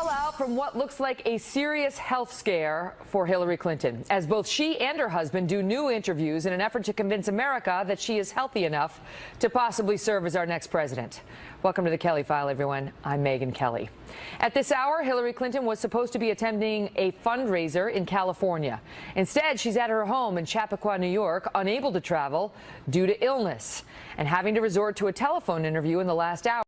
fallout from what looks like a serious health scare for Hillary Clinton, as both she and her husband do new interviews in an effort to convince America that she is healthy enough to possibly serve as our next president. Welcome to the Kelly File, everyone. I'm Megyn Kelly. At this hour, Hillary Clinton was supposed to be attending a fundraiser in California. Instead, she's at her home in Chappaqua, New York, unable to travel due to illness and having to resort to a telephone interview in the last hour.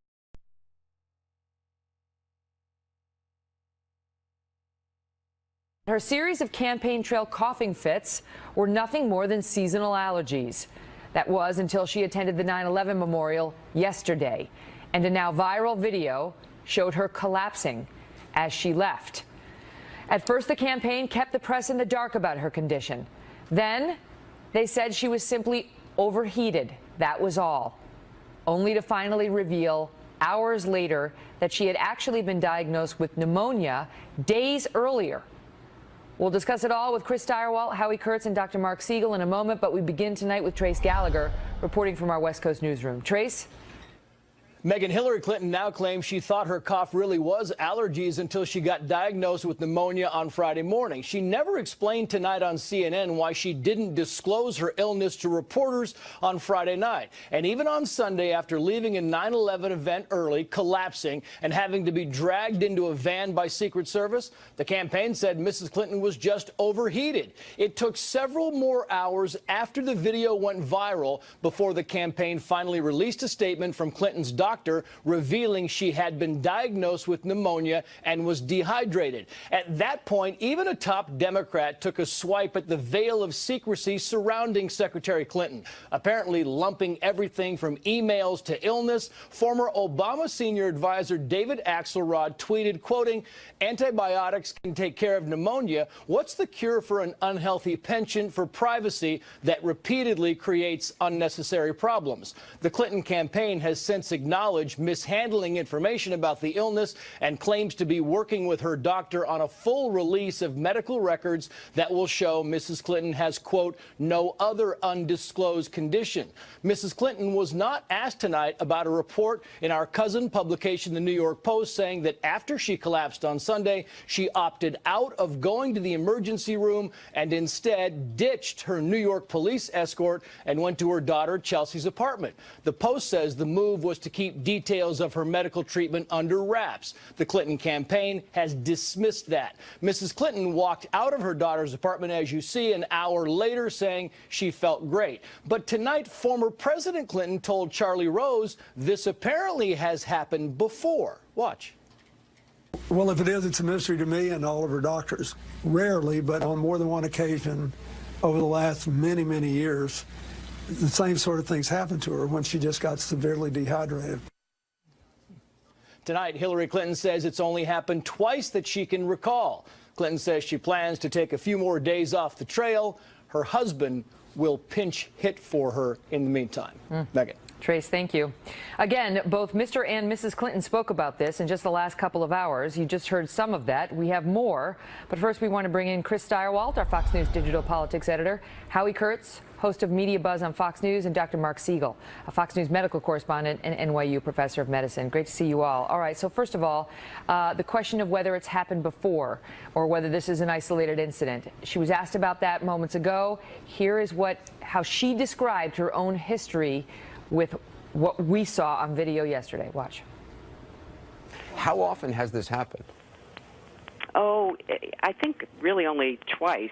Her series of campaign trail coughing fits were nothing more than seasonal allergies. That was until she attended the 9/11 memorial yesterday, and a now viral video showed her collapsing as she left. At first, the campaign kept the press in the dark about her condition. Then they said she was simply overheated. That was all, only to finally reveal hours later that she had actually been diagnosed with pneumonia days earlier. We'll discuss it all with Chris Stirewalt, Howie Kurtz, and Dr. Mark Siegel in a moment, but we begin tonight with Trace Gallagher reporting from our West Coast newsroom. Trace? Megyn, Hillary Clinton now claims she thought her cough really was allergies until she got diagnosed with pneumonia on Friday morning. She never explained tonight on CNN why she didn't disclose her illness to reporters on Friday night. And even on Sunday, after leaving a 9/11 event early, collapsing, and having to be dragged into a van by Secret Service, the campaign said Mrs. Clinton was just overheated. It took several more hours after the video went viral before the campaign finally released a statement from Clinton's doctor revealing she had been diagnosed with pneumonia and was dehydrated. At that point, even a top Democrat took a swipe at the veil of secrecy surrounding Secretary Clinton, apparently lumping everything from emails to illness. Former Obama senior advisor David Axelrod tweeted, quoting, "Antibiotics can take care of pneumonia. What's the cure for an unhealthy penchant for privacy that repeatedly creates unnecessary problems?" The Clinton campaign has since acknowledged mishandling information about the illness and claims to be working with her doctor on a full release of medical records that will show Mrs. Clinton has, quote, "no other undisclosed condition." Mrs. Clinton was not asked tonight about a report in our cousin publication, the New York Post, saying that after she collapsed on Sunday, she opted out of going to the emergency room and instead ditched her New York police escort and went to her daughter Chelsea's apartment. The Post says the move was to keep details of her medical treatment under wraps. The Clinton campaign has dismissed that. Mrs. Clinton walked out of her daughter's apartment, as you see, an hour later, saying she felt great. But tonight, former President Clinton told Charlie Rose this apparently has happened before. Watch. Well, if it is, it's a mystery to me and all of her doctors. Rarely, but on more than one occasion over the last many, many years, the same sort of things happened to her when she just got severely dehydrated. Tonight, Hillary Clinton says it's only happened twice that she can recall. Clinton says she plans to take a few more days off the trail. Her husband will pinch hit for her in the meantime. Megyn. Trace, thank you. Again, both Mr. and Mrs. Clinton spoke about this in just the last couple of hours. You just heard some of that. We have more. But first, we want to bring in Chris Stirewalt, our Fox News digital politics editor, Howie Kurtz, host of Media Buzz on Fox News, and Dr. Mark Siegel, a Fox News medical correspondent and NYU professor of medicine. Great to see you all. All right, so first of all, the question of whether it's happened before or whether this is an isolated incident. She was asked about that moments ago. Here is how she described her own history with what we saw on video yesterday. Watch. How often has this happened? Oh, I think really only twice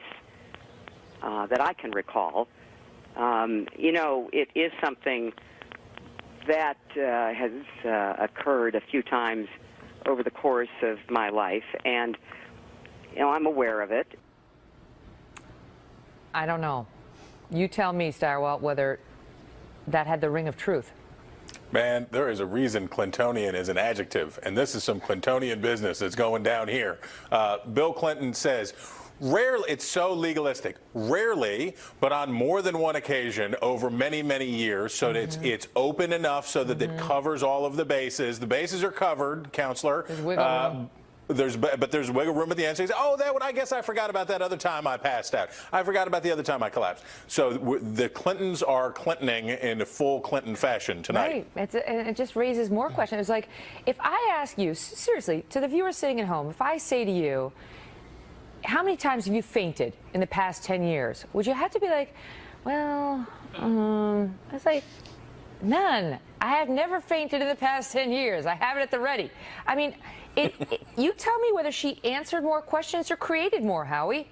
that I can recall. You know, it is something that has occurred a few times over the course of my life, and, you know, I'm aware of it. I don't know. You tell me, Stirewalt, whether that had the ring of truth. Man, there is a reason Clintonian is an adjective, and this is some Clintonian business that's going down here. Bill Clinton says, rarely, it's so legalistic, rarely, but on more than one occasion over many, many years, so that it's open enough so that it covers all of the bases. The bases are covered, counselor. There's wiggle room at the end. So he says, oh, I guess I forgot about that other time I passed out. I forgot about the other time I collapsed. So the Clintons are Clintoning in full Clinton fashion tonight. Right. It just raises more questions. It's like, if I ask you, seriously, to the viewers sitting at home, if I say to you, how many times have you fainted in the past 10 years? Would you have to be like, well, it's like, none. I have never fainted in the past 10 years. I have it at the ready. I mean, you tell me whether she answered more questions or created more, Howie.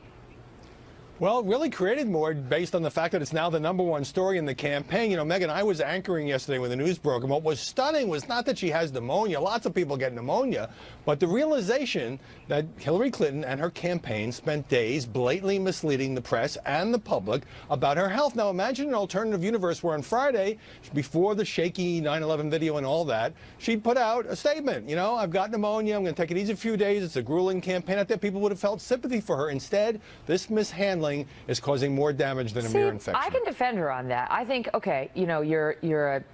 Well, it really created more based on the fact that it's now the #1 story in the campaign. You know, Megyn, I was anchoring yesterday when the news broke, and what was stunning was not that she has pneumonia. Lots of people get pneumonia, but the realization that Hillary Clinton and her campaign spent days blatantly misleading the press and the public about her health. Now, imagine an alternative universe where on Friday, before the shaky 9/11 video and all that, she'd put out a statement. You know, I've got pneumonia. I'm going to take it easy a few days. It's a grueling campaign. I think people would have felt sympathy for her. Instead, this mishandling is causing more damage than a mere infection. I can defend her on that. I think, okay, you know, you're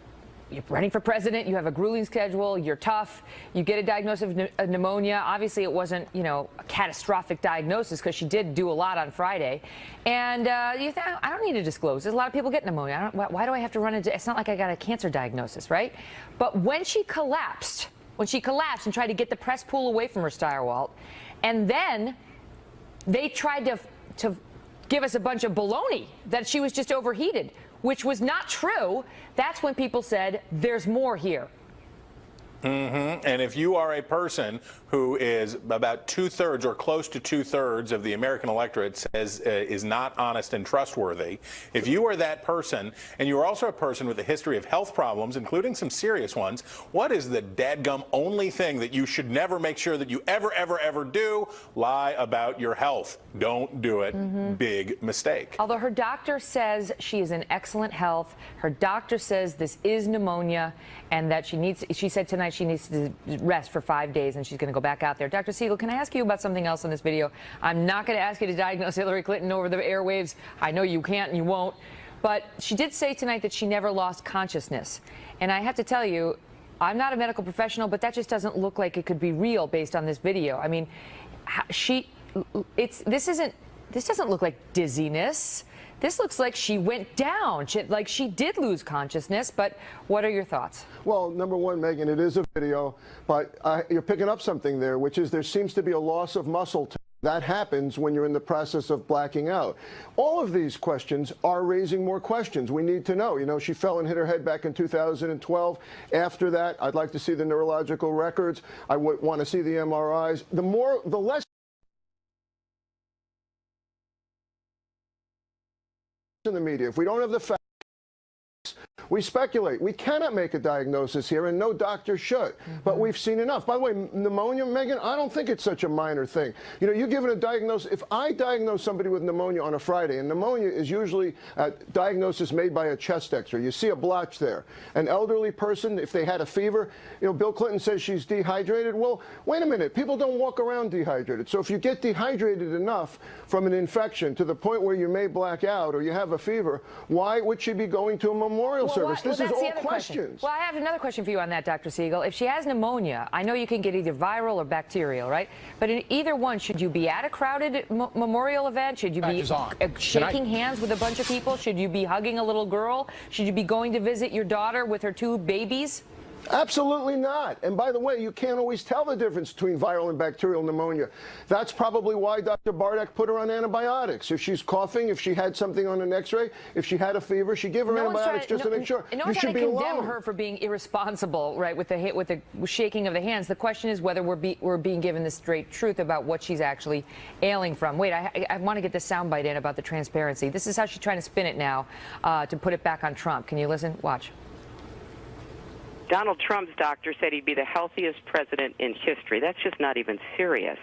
running for president, you have a grueling schedule, you're tough, you get a diagnosis of pneumonia. Obviously, it wasn't, you know, a catastrophic diagnosis because she did do a lot on Friday. And you think, I don't need to disclose. There's a lot of people get pneumonia. Why do I have to run into, it's not like I got a cancer diagnosis, right? But when she collapsed and tried to get the press pool away from her, Stirewalt, and then they tried to give us a bunch of baloney that she was just overheated, which was not true. That's when people said, there's more here. And if you are a person who is about 2/3 or close to 2/3 of the American electorate says is not honest and trustworthy, if you are that person and you are also a person with a history of health problems, including some serious ones, what is the dadgum only thing that you should never make sure that you ever do? Lie about your health. Don't do it. Big mistake. Although her doctor says she is in excellent health, her doctor says this is pneumonia and that she said tonight she needs to rest for 5 days and she's going to go back out there. Dr. Siegel, can I ask you about something else in this video? I'm not going to ask you to diagnose Hillary Clinton over the airwaves. I know you can't and you won't. But she did say tonight that she never lost consciousness. And I have to tell you, I'm not a medical professional, but that just doesn't look like it could be real based on this video. I mean, this doesn't look like dizziness. This looks like she went down, like she did lose consciousness, but what are your thoughts? Well, number one, Megyn, it is a video, but you're picking up something there, which is there seems to be a loss of muscle tone. That happens when you're in the process of blacking out. All of these questions are raising more questions. We need to know. You know, she fell and hit her head back in 2012. After that, I'd like to see the neurological records. I would want to see the MRIs. The less in the media. If we don't have the facts, we speculate. We cannot make a diagnosis here, and no doctor should. But we've seen enough. By the way, pneumonia, Megyn, I don't think it's such a minor thing. You know, you're given a diagnosis. If I diagnose somebody with pneumonia on a Friday, and pneumonia is usually a diagnosis made by a chest X-ray. You see a blotch there. An elderly person, if they had a fever, you know, Bill Clinton says she's dehydrated. Well, wait a minute. People don't walk around dehydrated. So if you get dehydrated enough from an infection to the point where you may black out or you have a fever, why would she be going to a memorial service? This is all questions. Well, I have another question for you on that, Dr. Siegel. If she has pneumonia, I know you can get either viral or bacterial, right? But in either one, should you be at a crowded memorial event? Should you be shaking hands with a bunch of people? Should you be hugging a little girl? Should you be going to visit your daughter with her 2 babies? Absolutely not. And by the way, you can't always tell the difference between viral and bacterial pneumonia. That's probably why Dr. Bardak put her on antibiotics. If she's coughing, if she had something on an X-ray, if she had a fever, she give her antibiotics just to make sure. You should be alone. Condemn her for being irresponsible, right, with the shaking of the hands. The question is whether we're being given the straight truth about what she's actually ailing from. Wait, I want to get this soundbite in about the transparency. This is how she's trying to spin it now to put it back on Trump. Can you listen? Watch. Donald Trump's doctor said he'd be the healthiest president in history. That's just not even serious.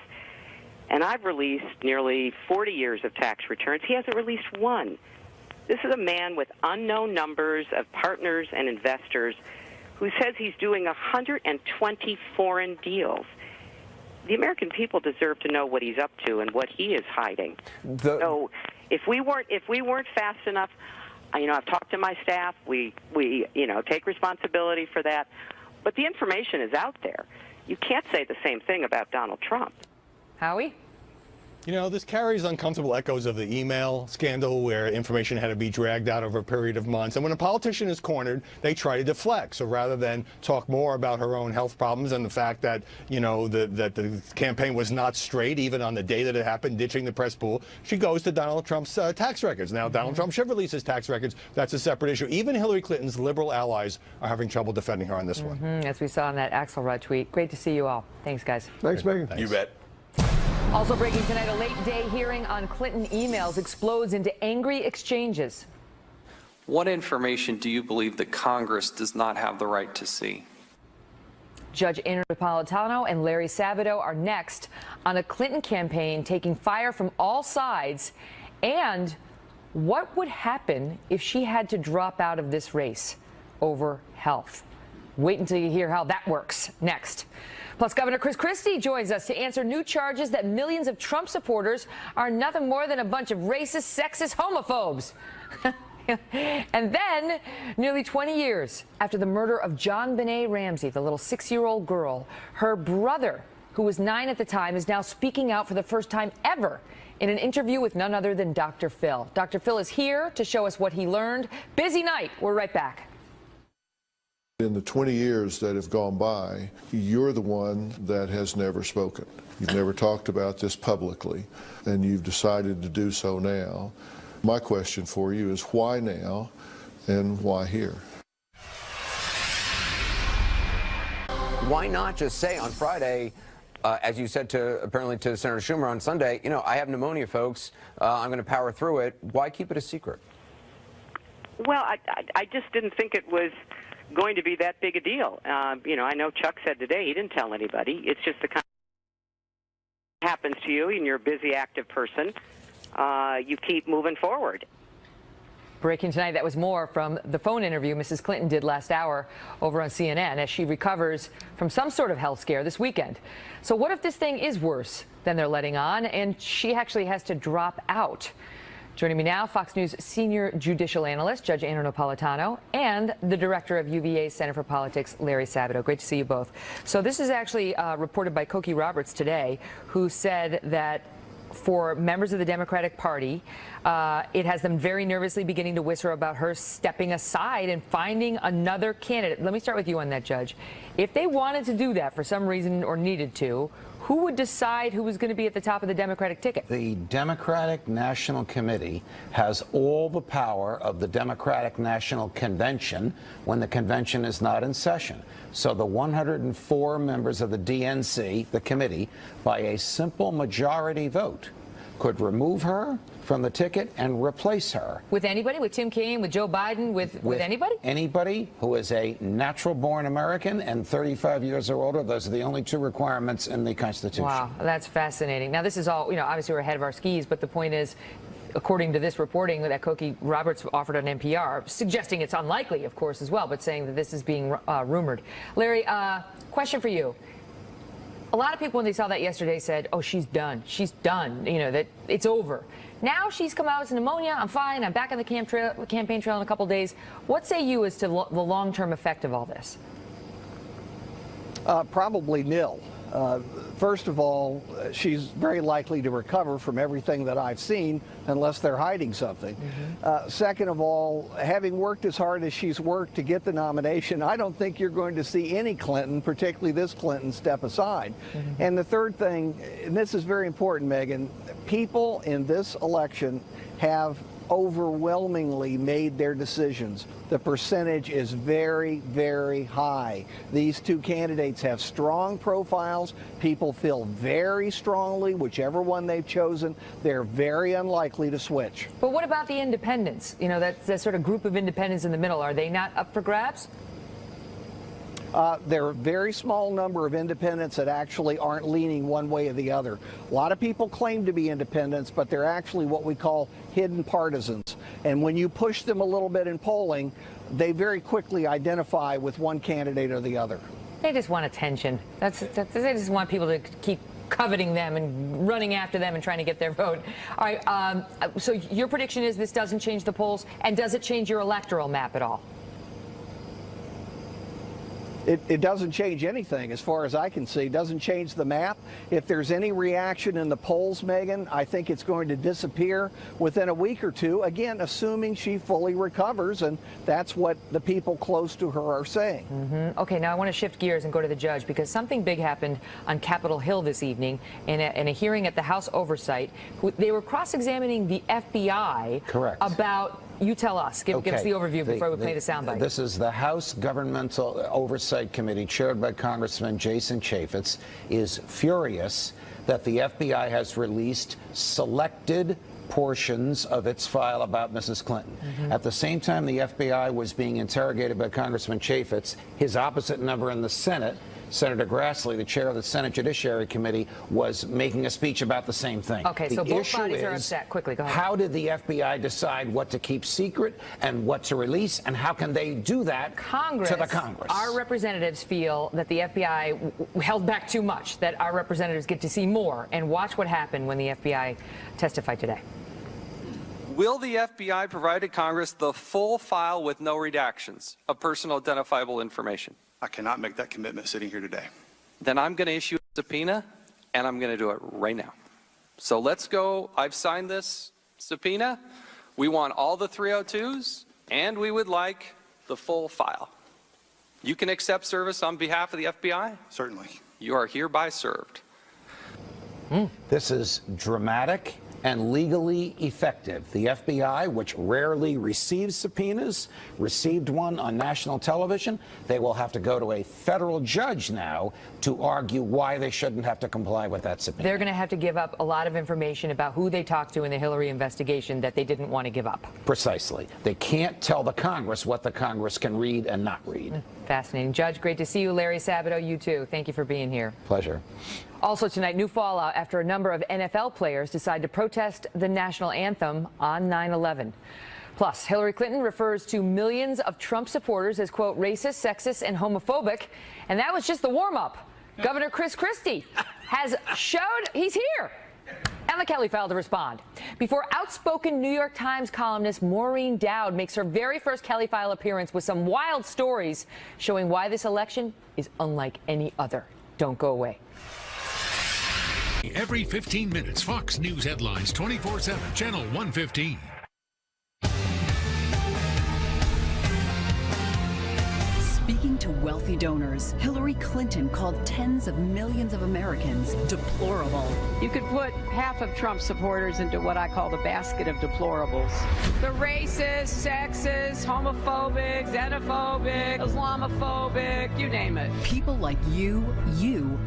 And I've released nearly 40 years of tax returns. He hasn't released one. This is a man with unknown numbers of partners and investors who says he's doing 120 foreign deals. The American people deserve to know what he's up to and what he is hiding. So if we weren't fast enough, you know, I've talked to my staff. We you know, take responsibility for that. But the information is out there. You can't say the same thing about Donald Trump. Howie? You know, this carries uncomfortable echoes of the email scandal where information had to be dragged out over a period of months. And when a politician is cornered, they try to deflect. So rather than talk more about her own health problems and the fact that, you know, that the campaign was not straight, even on the day that it happened, ditching the press pool, she goes to Donald Trump's tax records. Now, Donald Trump should release his tax records. That's a separate issue. Even Hillary Clinton's liberal allies are having trouble defending her on this one. As we saw in that Axelrod tweet. Great to see you all. Thanks, guys. Thanks, Megan. You bet. Also breaking tonight, a late-day hearing on Clinton emails explodes into angry exchanges. What information do you believe that Congress does not have the right to see? Judge Andrew Napolitano and Larry Sabato are next on a Clinton campaign taking fire from all sides. And what would happen if she had to drop out of this race over health? Wait until you hear how that works next. Plus, Governor Chris Christie joins us to answer new charges that millions of Trump supporters are nothing more than a bunch of racist, sexist homophobes. And then, nearly 20 years after the murder of JonBenet Ramsey, the little 6-year-old girl, her brother, who was 9 at the time, is now speaking out for the first time ever in an interview with none other than Dr. Phil. Dr. Phil is here to show us what he learned. Busy night. We're right back. In the 20 years that have gone by, you're the one that has never spoken. You've never talked about this publicly, and you've decided to do so now. My question for you is why now and why here? Why not just say on Friday, as you said apparently to Senator Schumer on Sunday, you know, I have pneumonia, folks. I'm going to power through it. Why keep it a secret? Well, I just didn't think it was going to be that big a deal. You know, I know Chuck said today he didn't tell anybody. It's just the kind of happens to you, and you're a busy, active person. You keep moving forward. Breaking tonight, that was more from the phone interview Mrs. Clinton did last hour over on CNN as she recovers from some sort of health scare this weekend. So what if this thing is worse than they're letting on and she actually has to drop out? Joining me now, Fox News senior judicial analyst, Judge Andrew Napolitano, and the director of UVA's Center for Politics, Larry Sabato. Great to see you both. So this is actually reported by Cokie Roberts today, who said that for members of the Democratic Party, it has them very nervously beginning to whisper about her stepping aside and finding another candidate. Let me start with you on that, Judge. If they wanted to do that for some reason or needed to, who would decide who was going to be at the top of the Democratic ticket? The Democratic National Committee has all the power of the Democratic National Convention when the convention is not in session. So the 104 members of the DNC, the committee, by a simple majority vote, could remove her from the ticket and replace her. With anybody? With Tim Kaine? With Joe Biden? With anybody? Anybody who is a natural-born American and 35 years or older. Those are the only two requirements in the Constitution. Wow, that's fascinating. Now, this is all, you know, obviously we're ahead of our skis, but the point is, according to this reporting that Cokie Roberts offered on NPR, suggesting it's unlikely, of course, as well, but saying that this is being rumored. Larry, question for you. A lot of people, when they saw that yesterday, said, oh, she's done. She's done. You know, that it's over. Now she's come out with pneumonia. I'm fine. I'm back on the campaign trail in a couple of days. What say you as to the long-term effect of all this? Probably nil. First of all, she's very likely to recover from everything that I've seen unless they're hiding something. Second of all, having worked as hard as she's worked to get the nomination, I don't think you're going to see any Clinton, particularly this Clinton, step aside. And the third thing, and this is very important, Megan, people in this election have overwhelmingly made their decisions. The percentage is very, very high. These two candidates have strong profiles. People feel very strongly, whichever one they've chosen, they're very unlikely to switch. But what about the independents? You know, that sort of group of independents in the middle. Are they not up for grabs? There are a very small number of independents that actually aren't leaning one way or the other. A lot of people claim to be independents, but they're actually what we call hidden partisans. And when you push them a little bit in polling, they very quickly identify with one candidate or the other. They just want attention. They just want people to keep coveting them and running after them and trying to get their vote. All right. So your prediction is this doesn't change the polls, and does it change your electoral map at all? it doesn't change anything as far as I can see. It doesn't change the map. If there's any reaction in the polls, Megan, I think it's going to disappear within a week or two, again, assuming she fully recovers, and that's what the people close to her are saying. Okay, now I want to shift gears and go to the judge, because something big happened on Capitol Hill this evening in a hearing at the House Oversight. They were cross-examining the FBI Correct. about, you tell us, give us the overview before we play the soundbite. This is the House Governmental Oversight Committee, chaired by Congressman Jason Chaffetz, is furious that the FBI has released selected portions of its file about Mrs. Clinton. At the same time the FBI was being interrogated by Congressman Chaffetz, his opposite number in the Senate, Senator Grassley, the chair of the Senate Judiciary Committee, was making a speech about the same thing. Okay, so both bodies are upset. Quickly, go ahead. How did the FBI decide what to keep secret and what to release, and how can they do that to the Congress? Our representatives feel that the FBI held back too much, that our representatives get to see more. And watch what happened when the FBI testified today. Will the FBI provide to Congress the full file with no redactions of personal identifiable information? I cannot make that commitment sitting here today. Then I'm going to issue a subpoena, and I'm going to do it right now. So let's go. I've signed this subpoena. We want all the 302s, and we would like the full file. You can accept service on behalf of the FBI? Certainly. You are hereby served. This is dramatic and legally effective. The FBI, which rarely receives subpoenas, received one on national television. They will have to go to a federal judge now to argue why they shouldn't have to comply with that subpoena. They're going to have to give up a lot of information about who they talked to in the Hillary investigation that they didn't want to give up. Precisely. They can't tell the Congress what the Congress can read and not read. Fascinating. Judge, great to see you. Larry Sabato, you too. Thank you for being here. Pleasure. Also tonight, new fallout after a number of NFL players decide to protest the national anthem on 9/11. Plus, Hillary Clinton refers to millions of Trump supporters as, quote, racist, sexist, and homophobic. And that was just the warm-up. Governor Chris Christie has showed he's here. Emma Kelly filed to respond before outspoken New York Times columnist Maureen Dowd makes her very first Kelly File appearance with some wild stories showing why this election is unlike any other. Don't go away. Every 15 minutes, Fox News headlines 24/7, channel 115. Speaking to wealthy donors, Hillary Clinton called tens of millions of Americans deplorable. You could put half of Trump supporters into what I call the basket of deplorables. The racist, sexist, homophobic, xenophobic, Islamophobic, you name it. People like you,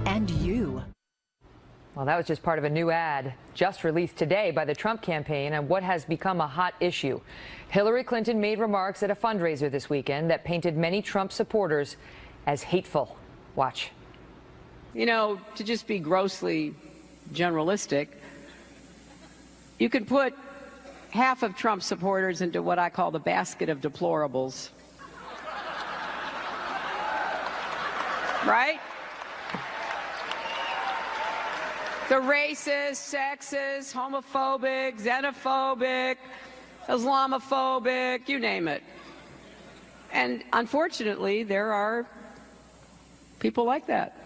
and you. Well, that was just part of a new ad just released today by the Trump campaign on what has become a hot issue. Hillary Clinton made remarks at a fundraiser this weekend that painted many Trump supporters as hateful. Watch. You know, to just be grossly generalistic, you could put half of Trump supporters into what I call the basket of deplorables. Right? The racist, sexist, homophobic, xenophobic, Islamophobic, you name it. And unfortunately, there are people like that.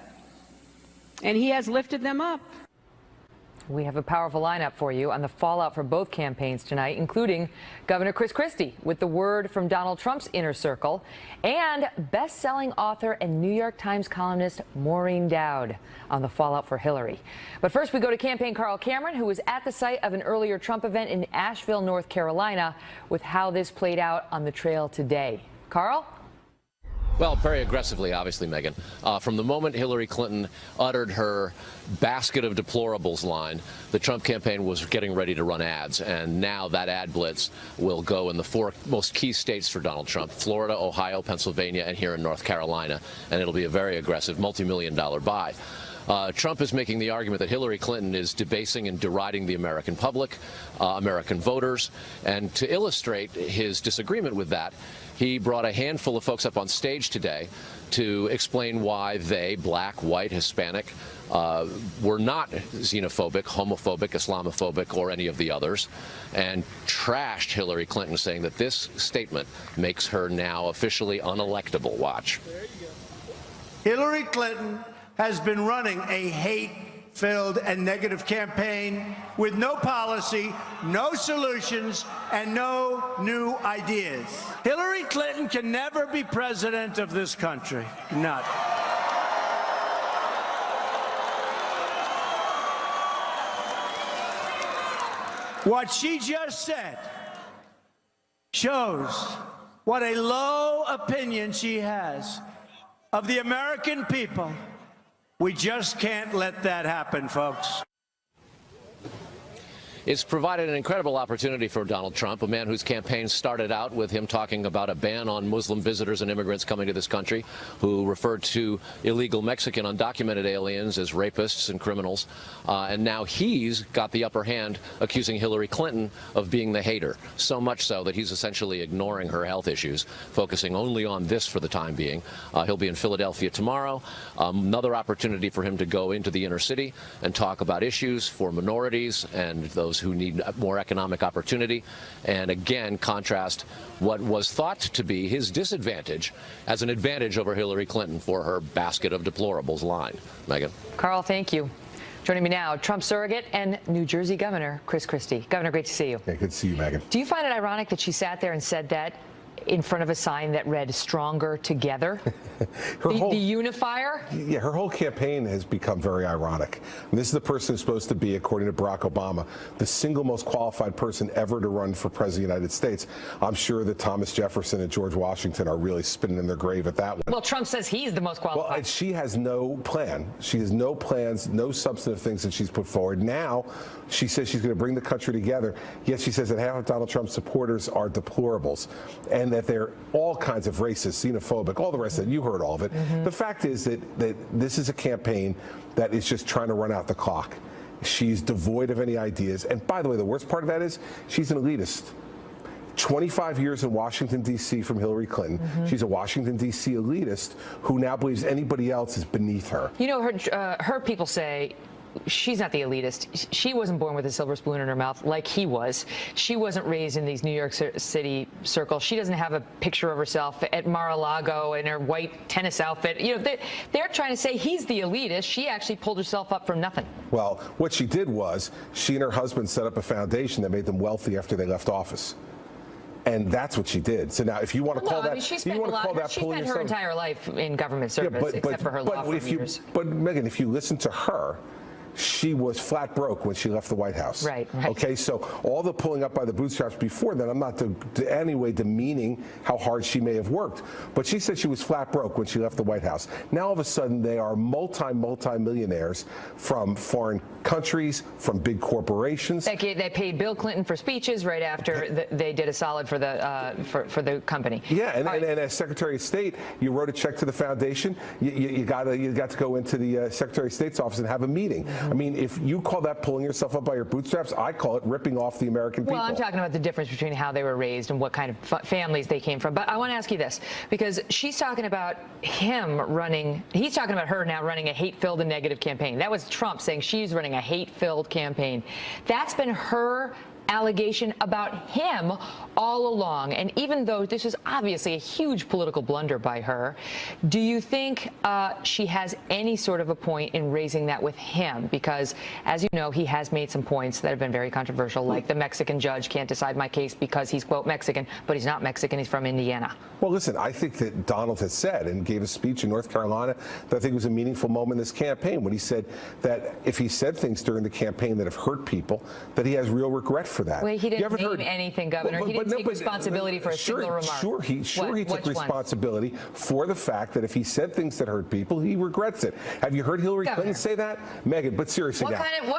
And he has lifted them up. We have a powerful lineup for you on the fallout for both campaigns tonight, including Governor Chris Christie with the word from Donald Trump's inner circle, and best-selling author and New York Times columnist Maureen Dowd on the fallout for Hillary. But first, we go to campaign Carl Cameron, who was at the site of an earlier Trump event in Asheville, North Carolina, with how this played out on the trail today. Carl? Well, very aggressively, obviously, Megyn. From the moment Hillary Clinton uttered her basket of deplorables line, the Trump campaign was getting ready to run ads. And now that ad blitz will go in the four most key states for Donald Trump: Florida, Ohio, Pennsylvania, and here in North Carolina. And it'll be a very aggressive multi-million-dollar buy. Trump is making the argument that Hillary Clinton is debasing and deriding the American public, American voters. And to illustrate his disagreement with that, he brought a handful of folks up on stage today to explain why they, black, white, Hispanic, were not xenophobic, homophobic, Islamophobic, or any of the others, and trashed Hillary Clinton, saying that this statement makes her now officially unelectable. Watch. Hillary Clinton has been running a hate-filled and negative campaign with no policy, no solutions, and no new ideas. Hillary Clinton can never be president of this country. Not. What she just said shows what a low opinion she has of the American people. We just can't let that happen, folks. It's provided an incredible opportunity for Donald Trump, a man whose campaign started out with him talking about a ban on Muslim visitors and immigrants coming to this country, who referred to illegal Mexican undocumented aliens as rapists and criminals. And now he's got the upper hand, accusing Hillary Clinton of being the hater, so much so that he's essentially ignoring her health issues, focusing only on this for the time being. He'll be in Philadelphia tomorrow. Another opportunity for him to go into the inner city and talk about issues for minorities and those who need more economic opportunity, and again contrast what was thought to be his disadvantage as an advantage over Hillary Clinton for her basket of deplorables line. Megyn. Carl, thank you. Joining me now, Trump surrogate and New Jersey Governor Chris Christie. Governor, great to see you. Yeah, good to see you, Megyn. Do you find it ironic that she sat there and said that in front of a sign that read "Stronger Together"? The unifier? Yeah, her whole campaign has become very ironic. And this is the person who's supposed to be, according to Barack Obama, the single most qualified person ever to run for president of the United States. I'm sure that Thomas Jefferson and George Washington are really spinning in their grave at that one. Well, Trump says he's the most qualified. Well, and she has no plan. She has no plans, no substantive things that she's put forward. Now, she says she's going to bring the country together, yet she says that half of Donald Trump's supporters are deplorables, and that they're all kinds of racist, xenophobic, all the rest of it. You heard all of it. The fact is that this is a campaign that is just trying to run out the clock. She's devoid of any ideas. And by the way, the worst part of that is she's an elitist. 25 years in Washington, D.C. from Hillary Clinton. She's a Washington, D.C. elitist who now believes anybody else is beneath her. You know, her people say she's not the elitist. She wasn't born with a silver spoon in her mouth like he was. She wasn't raised in these New York City circles. She doesn't have a picture of herself at Mar-a-Lago in her white tennis outfit. You know, they're trying to say he's the elitist. She actually pulled herself up from nothing. Well, what she did was she and her husband set up a foundation that made them wealthy after they left office. And that's what she did. So now, if you want to call that, she spent her entire life in government service, except for her law firm years. But Megyn, if you listen to her, she was flat broke when she left the White House. Right. Okay, so all the pulling up by the bootstraps before then, I'm not to any way demeaning how hard she may have worked, but she said she was flat broke when she left the White House. Now all of a sudden they are multi-millionaires from foreign countries, from big corporations. They paid Bill Clinton for speeches right after they did a solid for the company. Yeah, and as Secretary of State, you wrote a check to the foundation. You got to go into the Secretary of State's office and have a meeting. I mean, if you call that pulling yourself up by your bootstraps, I call it ripping off the American people. Well, I'm talking about the difference between how they were raised and what kind of families they came from. But I want to ask you this, because she's talking about he's talking about her now running a hate-filled and negative campaign. That was Trump saying she's running a hate-filled campaign. That's been her allegation about him all along. And even though this is obviously a huge political blunder by her, do you think she has any sort of a point in raising that with him? Because, as you know, he has made some points that have been very controversial, like the Mexican judge can't decide my case because he's, quote, Mexican, but he's not Mexican, he's from Indiana. Well, listen, I think that Donald has said and gave a speech in North Carolina that I think was a meaningful moment in this campaign when he said that if he said things during the campaign that have hurt people, that he has real regret for that. Well, he didn't name anything, Governor. He didn't take responsibility for a single remark. Sure, he took responsibility for the fact that if he said things that hurt people, he regrets it. Have you heard Hillary Clinton say that? Megyn, but seriously what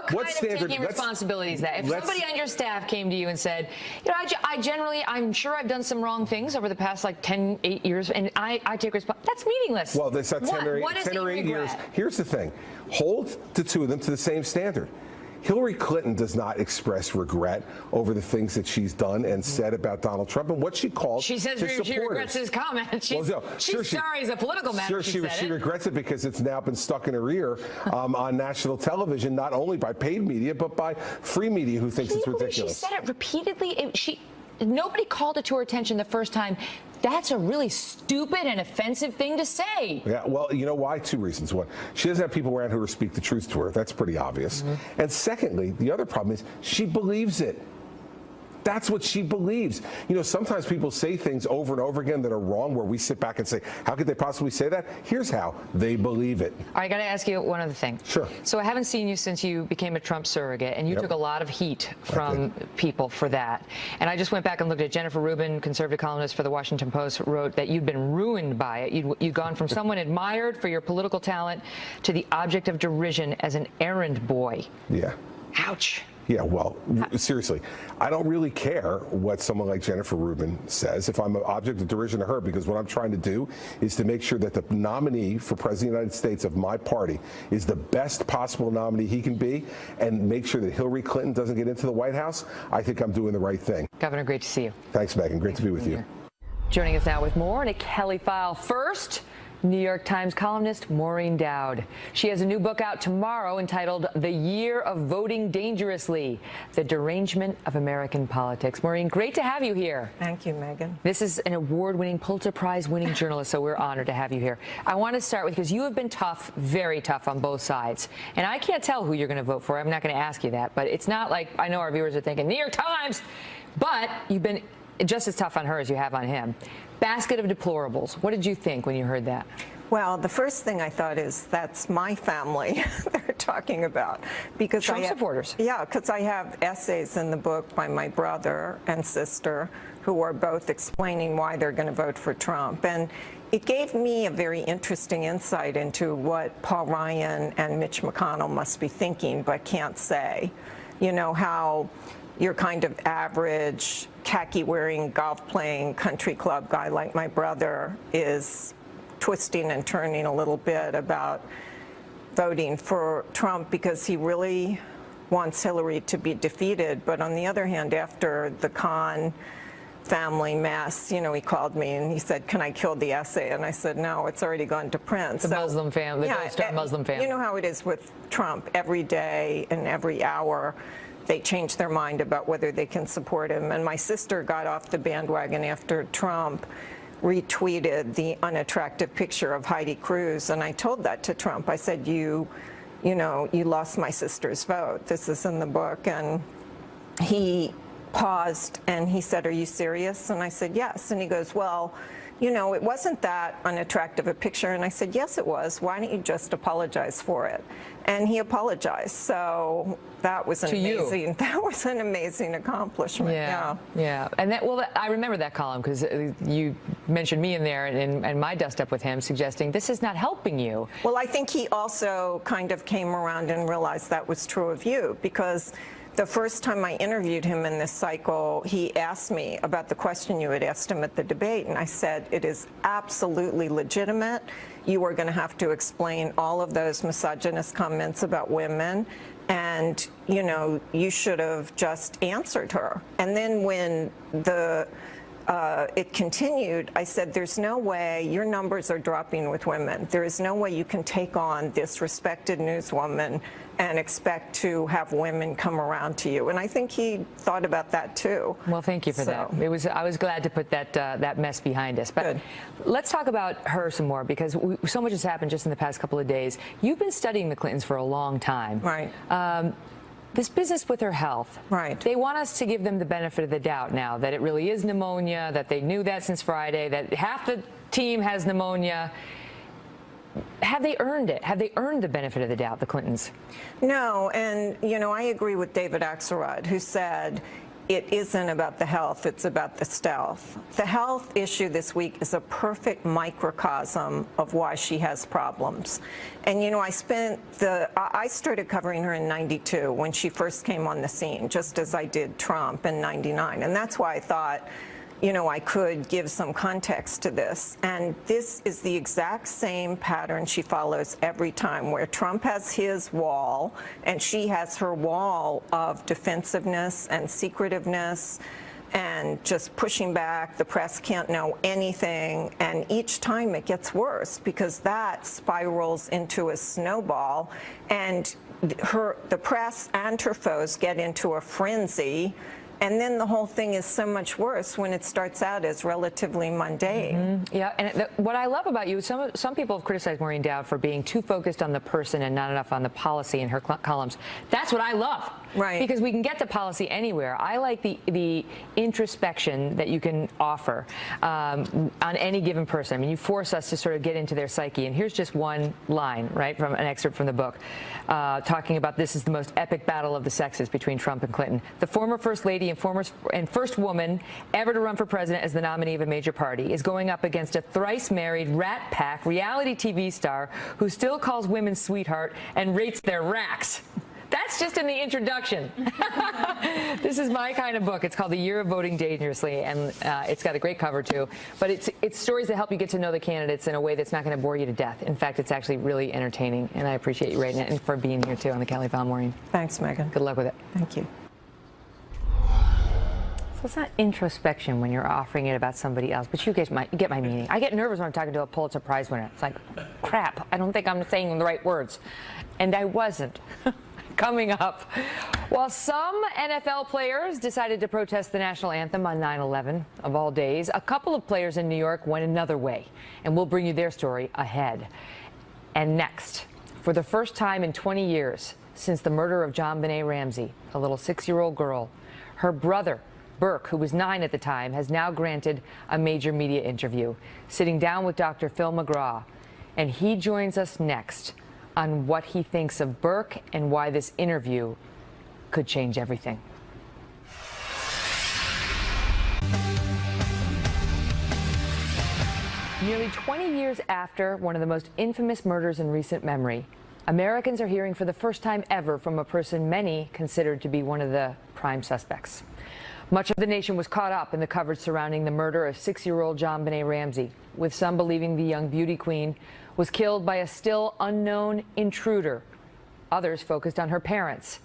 kind of taking responsibility is that? If somebody on your staff came to you and said, you know, I'm sure I've done some wrong things over the past like 8 years, and I take responsibility, that's meaningless. Well, that's not 10 or 8 years. Here's the thing. Hold the two of them to the same standard. Hillary Clinton does not express regret over the things that she's done and said about Donald Trump and what she called She says she regrets his comment. She's sorry as a political matter. She regrets it because it's now been stuck in her ear on national television, not only by paid media, but by free media who thinks it's ridiculous. She said it repeatedly. Nobody called it to her attention the first time. that's a really stupid and offensive thing to say. Yeah, well, you know why? Two reasons. One, she doesn't have people around her who speak the truth to her. That's pretty obvious. And secondly, the other problem is she believes it. That's what she believes. You know, sometimes people say things over and over again that are wrong, where we sit back and say, how could they possibly say that? Here's how. They believe it. All right, I got to ask you one other thing. Sure. So I haven't seen you since you became a Trump surrogate, and you took a lot of heat from people for that. And I just went back and looked at Jennifer Rubin, conservative columnist for the Washington Post, wrote that you'd been ruined by it. You'd gone from someone admired for your political talent to the object of derision as an errand boy. Yeah. Ouch. Yeah, well, seriously, I don't really care what someone like Jennifer Rubin says if I'm an object of derision to her, because what I'm trying to do is to make sure that the nominee for President of the United States of my party is the best possible nominee he can be, and make sure that Hillary Clinton doesn't get into the White House. I think I'm doing the right thing. Governor, great to see you. Thanks, Megyn. Great to be with you. Joining us now with more in a Kelly File. First, New York Times columnist Maureen Dowd. She has a new book out tomorrow entitled The Year of Voting Dangerously, The Derangement of American Politics. Maureen, great to have you here. Thank you, Megyn. This is an award-winning, Pulitzer Prize-winning journalist, so we're honored to have you here. I want to start with, because you have been tough, very tough on both sides. And I can't tell who you're going to vote for. I'm not going to ask you that. But it's not like, I know our viewers are thinking, New York Times! But you've been just as tough on her as you have on him. Basket of deplorables. What did you think when you heard that? Well, the first thing I thought is that's my family they're talking about. Because Trump supporters. Yeah, because I have essays in the book by my brother and sister who are both explaining why they're going to vote for Trump. And it gave me a very interesting insight into what Paul Ryan and Mitch McConnell must be thinking but can't say. You know, how your kind of average khaki-wearing, golf-playing country club guy like my brother is twisting and turning a little bit about voting for Trump because he really wants Hillary to be defeated. But on the other hand, after the Khan family mess, you know, he called me and he said, can I kill the essay? And I said, no, it's already gone to print. The Muslim family, the Gold Star Muslim family. You know how it is with Trump. Every day and every hour, they change their mind about whether they can support him. And my sister got off the bandwagon after Trump retweeted the unattractive picture of Heidi Cruz. And I told that to Trump. I said, you know, you lost my sister's vote. This is in the book. And he paused and he said, are you serious? And I said, yes. And he goes, well, you know, it wasn't that unattractive a picture. And I said, yes, it was. Why don't you just apologize for it? And he apologized. So that was an amazing. That was an amazing accomplishment. Yeah. And that, well, I remember that column because you mentioned me in there and my dust up with him, suggesting this is not helping you. Well, I think he also kind of came around and realized that was true of you, because the first time I interviewed him in this cycle, he asked me about the question you had asked him at the debate, and I said, it is absolutely legitimate. You are going to have to explain all of those misogynist comments about women, and, you know, you should have just answered her. And then when it continued, I said, there's no way, your numbers are dropping with women. There is no way you can take on this respected newswoman and expect to have women come around to you. And I think he thought about that too. Well, thank you for that. I was glad to put that mess behind us. But let's talk about her some more, because so much has happened just in the past couple of days. You've been studying the Clintons for a long time. Right. This business with her health. Right. They want us to give them the benefit of the doubt now, that it really is pneumonia, that they knew that since Friday, that half the team has pneumonia. Have they earned it? Have they earned the benefit of the doubt, the Clintons? No, and, you know, I agree with David Axelrod, who said it isn't about the health, it's about the stealth. The health issue this week is a perfect microcosm of why she has problems. And, you know, I started covering her in '92 when she first came on the scene, just as I did Trump in '99. And that's why I thought, you know, I could give some context to this. And this is the exact same pattern she follows every time, where Trump has his wall and she has her wall of defensiveness and secretiveness and just pushing back. The press can't know anything. And each time it gets worse, because that spirals into a snowball. And the press and her foes get into a frenzy. And then the whole thing is so much worse when it starts out as relatively mundane. Yeah, and what I love about you, some people have criticized Maureen Dowd for being too focused on the person and not enough on the policy in her columns. That's what I love. Right. Because we can get to policy anywhere. I like the introspection that you can offer on any given person. I mean, you force us to sort of get into their psyche. And here's just one line, right, from an excerpt from the book, talking about this is the most epic battle of the sexes between Trump and Clinton. The former First Lady and first woman ever to run for president as the nominee of a major party is going up against a thrice-married Rat Pack reality TV star who still calls women sweetheart and rates their racks. That's just in the introduction. This is my kind of book. It's called The Year of Voting Dangerously, and it's got a great cover, too. But it's stories that help you get to know the candidates in a way that's not going to bore you to death. In fact, it's actually really entertaining, and I appreciate you writing it and for being here, too, on the Kelly File, Maureen. Thanks, Megan. Good luck with it. Thank you. So it's not introspection when you're offering it about somebody else, but you get my meaning. I get nervous when I'm talking to a Pulitzer Prize winner. It's like, crap, I don't think I'm saying the right words. And I wasn't. Coming up, while some NFL players decided to protest the national anthem on 9/11 of all days, a couple of players in New York went another way, and we'll bring you their story ahead. And next, for the first time in 20 years since the murder of JonBenét Ramsey, a little 6-year-old girl, her brother, Burke, who was 9 at the time, has now granted a major media interview, sitting down with Dr. Phil McGraw, and he joins us next on what he thinks of Burke and why this interview could change everything. Nearly 20 years after one of the most infamous murders in recent memory, Americans are hearing for the first time ever from a person many considered to be one of the prime suspects. Much of the nation was caught up in the coverage surrounding the murder of 6-year-old JonBenét Ramsey, with some believing the young beauty queen was killed by a still unknown intruder. Others focused on her parents.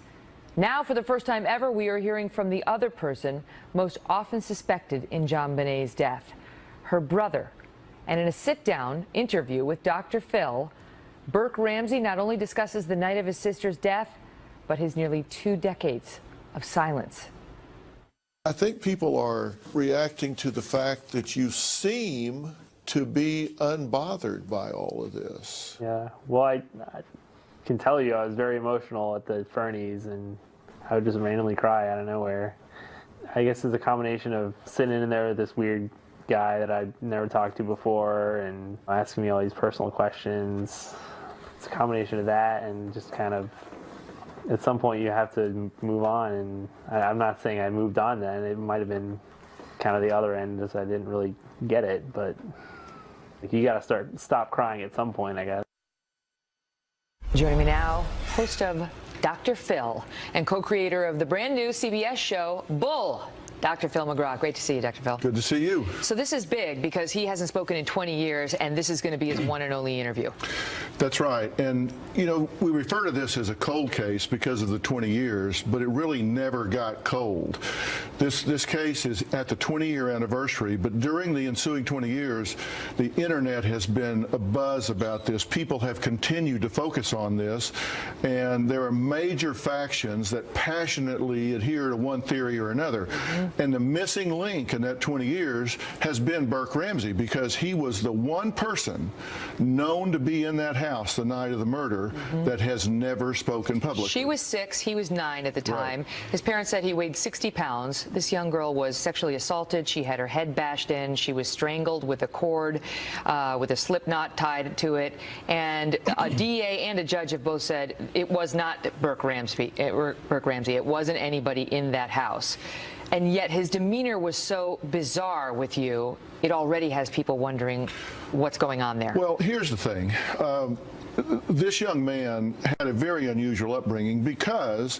Now, for the first time ever, we are hearing from the other person most often suspected in JonBenét's death, her brother. And in a sit-down interview with Dr. Phil, Burke Ramsey not only discusses the night of his sister's death, but his nearly 2 decades of silence. I think people are reacting to the fact that you seem to be unbothered by all of this. Yeah, well, I can tell you I was very emotional at the Fernies, and I would just randomly cry out of nowhere. I guess it's a combination of sitting in there with this weird guy that I'd never talked to before and asking me all these personal questions. It's a combination of that and just kind of, at some point you have to move on, and I'm not saying I moved on then. It might have been kind of the other end, as I didn't really get it, but you got to stop crying at some point, I guess. Joining me now, host of Dr. Phil and co-creator of the brand new CBS show, Bull, Dr. Phil McGraw. Great to see you, Dr. Phil. Good to see you. So this is big because he hasn't spoken in 20 years, and this is going to be his one and only interview. That's right. And, you know, we refer to this as a cold case because of the 20 years, but it really never got cold. This case is at the 20-year anniversary, but during the ensuing 20 years, the internet has been abuzz about this. People have continued to focus on this, and there are major factions that passionately adhere to one theory or another. Mm-hmm. And the missing link in that 20 years has been Burke Ramsey, because he was the one person known to be in that house the night of the murder that has never spoken publicly. She was 6, he was 9 at the time. Right. His parents said he weighed 60 pounds. This young girl was sexually assaulted. She had her head bashed in. She was strangled with a cord, with a slip knot tied to it. And a DA and a judge have both said it was not Burke Ramsey. It wasn't anybody in that house. And yet his demeanor was so bizarre with you, it already has people wondering what's going on there. Well, here's the thing. This young man had a very unusual upbringing because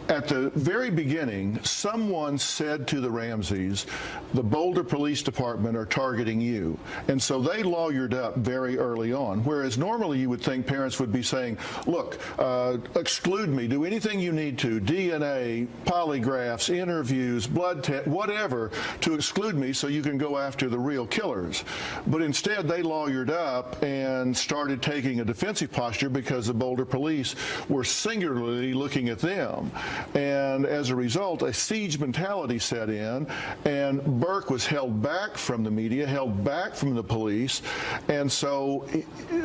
at the very beginning, someone said to the Ramseys, the Boulder Police Department are targeting you. And so they lawyered up very early on, whereas normally you would think parents would be saying, look, exclude me, do anything you need to, DNA, polygraphs, interviews, blood test, whatever, to exclude me so you can go after the real killers. But instead, they lawyered up and started taking a defense defensive posture because the Boulder police were singularly looking at them. And as a result, a siege mentality set in, and Burke was held back from the media, held back from the police. And so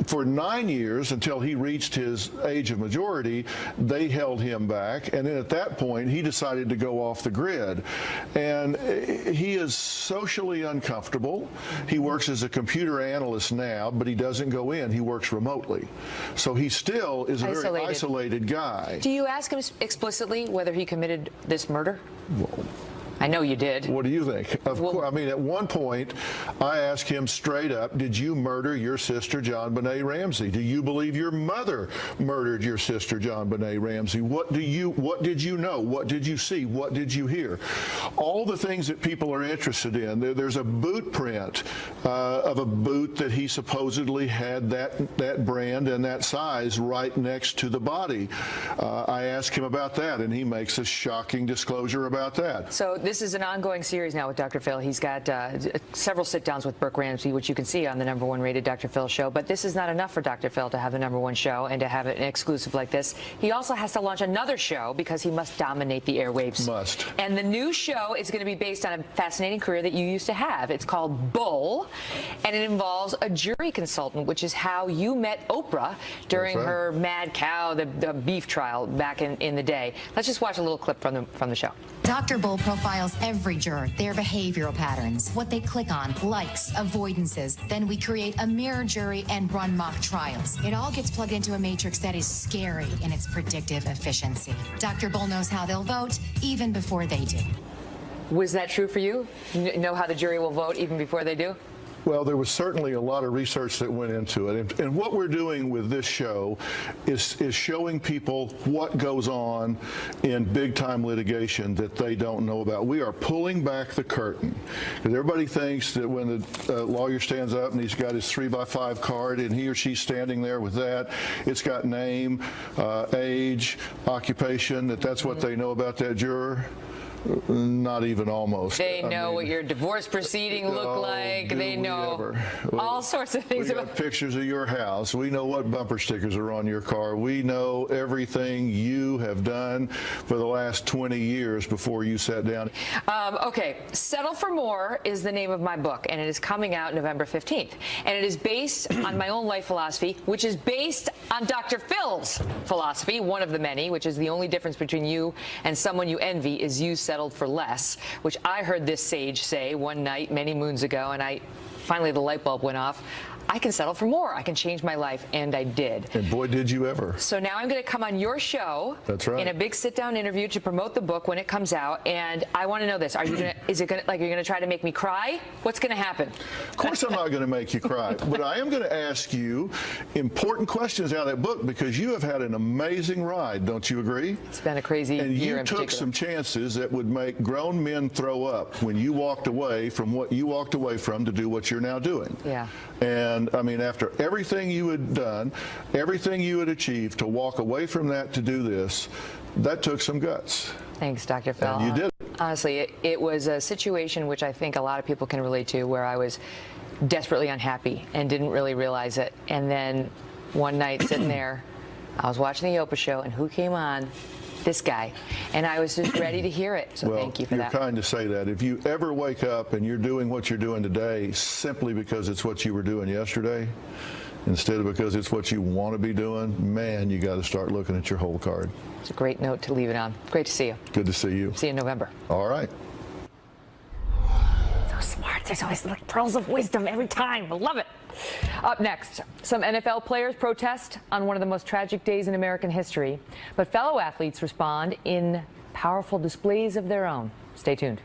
for 9 years, until he reached his age of majority, they held him back. And then at that point, he decided to go off the grid. And he is socially uncomfortable. He works as a computer analyst now, but he doesn't go in. He works remotely. So he still is a very isolated guy. Do you ask him explicitly whether he committed this murder? Well, I know you did. What do you think? Of course, I mean, at one point, I asked him straight up, did you murder your sister, JonBenét Ramsey? Do you believe your mother murdered your sister, JonBenét Ramsey? What did you know? What did you see? What did you hear? All the things that people are interested in. There's a boot print of a boot that he supposedly had that brand and that size right next to the body. I asked him about that, and he makes a shocking disclosure about that. So this is an ongoing series now with Dr. Phil. He's got several sit-downs with Burke Ramsey, which you can see on the #1 rated Dr. Phil show. But this is not enough for Dr. Phil to have the #1 show and to have an exclusive like this. He also has to launch another show because he must dominate the airwaves. Must. And the new show is going to be based on a fascinating career that you used to have. It's called Bull, and it involves a jury consultant, which is how you met Oprah during her Mad Cow, the beef trial back in the day. Let's just watch a little clip from the show. Dr. Bull profiles every juror, their behavioral patterns, what they click on, likes, avoidances. Then we create a mirror jury and run mock trials. It all gets plugged into a matrix that is scary in its predictive efficiency. Dr. Bull knows how they'll vote even before they do. Was that true for you? Know how the jury will vote even before they do? Well, there was certainly a lot of research that went into it. And what we're doing with this show is showing people what goes on in big-time litigation that they don't know about. We are pulling back the curtain. Because everybody thinks that when the lawyer stands up and he's got his 3x5 card and he or she's standing there with that, it's got name, age, occupation, that's what they know about that juror. Not even almost. They know what your divorce proceeding looked like. They know all sorts of things. We got pictures of your house. We know what bumper stickers are on your car. We know everything you have done for the last 20 years before you sat down. Okay, Settle for More is the name of my book, and it is coming out November 15th. And it is based on my own life philosophy, which is based on Dr. Phil's philosophy, one of the many, which is the only difference between you and someone you envy is you settled for less, which I heard this sage say one night many moons ago, and finally the light bulb went off. I can settle for more. I can change my life, and I did. And boy, did you ever. So now I'm going to come on your show. That's right. In a big sit-down interview to promote the book when it comes out, and I want to know this. Are you going to, is it going to, like, you're going to try to make me cry? What's going to happen? Of course I'm not going to make you cry, but I am going to ask you important questions out of that book because you have had an amazing ride, don't you agree? It's been a crazy year in particular. And you took some chances that would make grown men throw up when you walked away from what you walked away from to do what you're now doing. Yeah. And I mean, after everything you had done, everything you had achieved, to walk away from that to do this, that took some guts. Thanks, Dr. Phil. And you did it. Honestly, it was a situation which I think a lot of people can relate to, where I was desperately unhappy and didn't really realize it. And then one night sitting there, I was watching the Oprah show, and who came on? This guy. And I was just ready to hear it. So thank you for that. You're kind to say that. If you ever wake up and you're doing what you're doing today simply because it's what you were doing yesterday, instead of because it's what you want to be doing, man, you got to start looking at your whole card. It's a great note to leave it on. Great to see you. Good to see you. See you in November. All right. So smart. There's always like pearls of wisdom every time. I love it. Up next, some NFL players protest on one of the most tragic days in American history, but fellow athletes respond in powerful displays of their own. Stay tuned.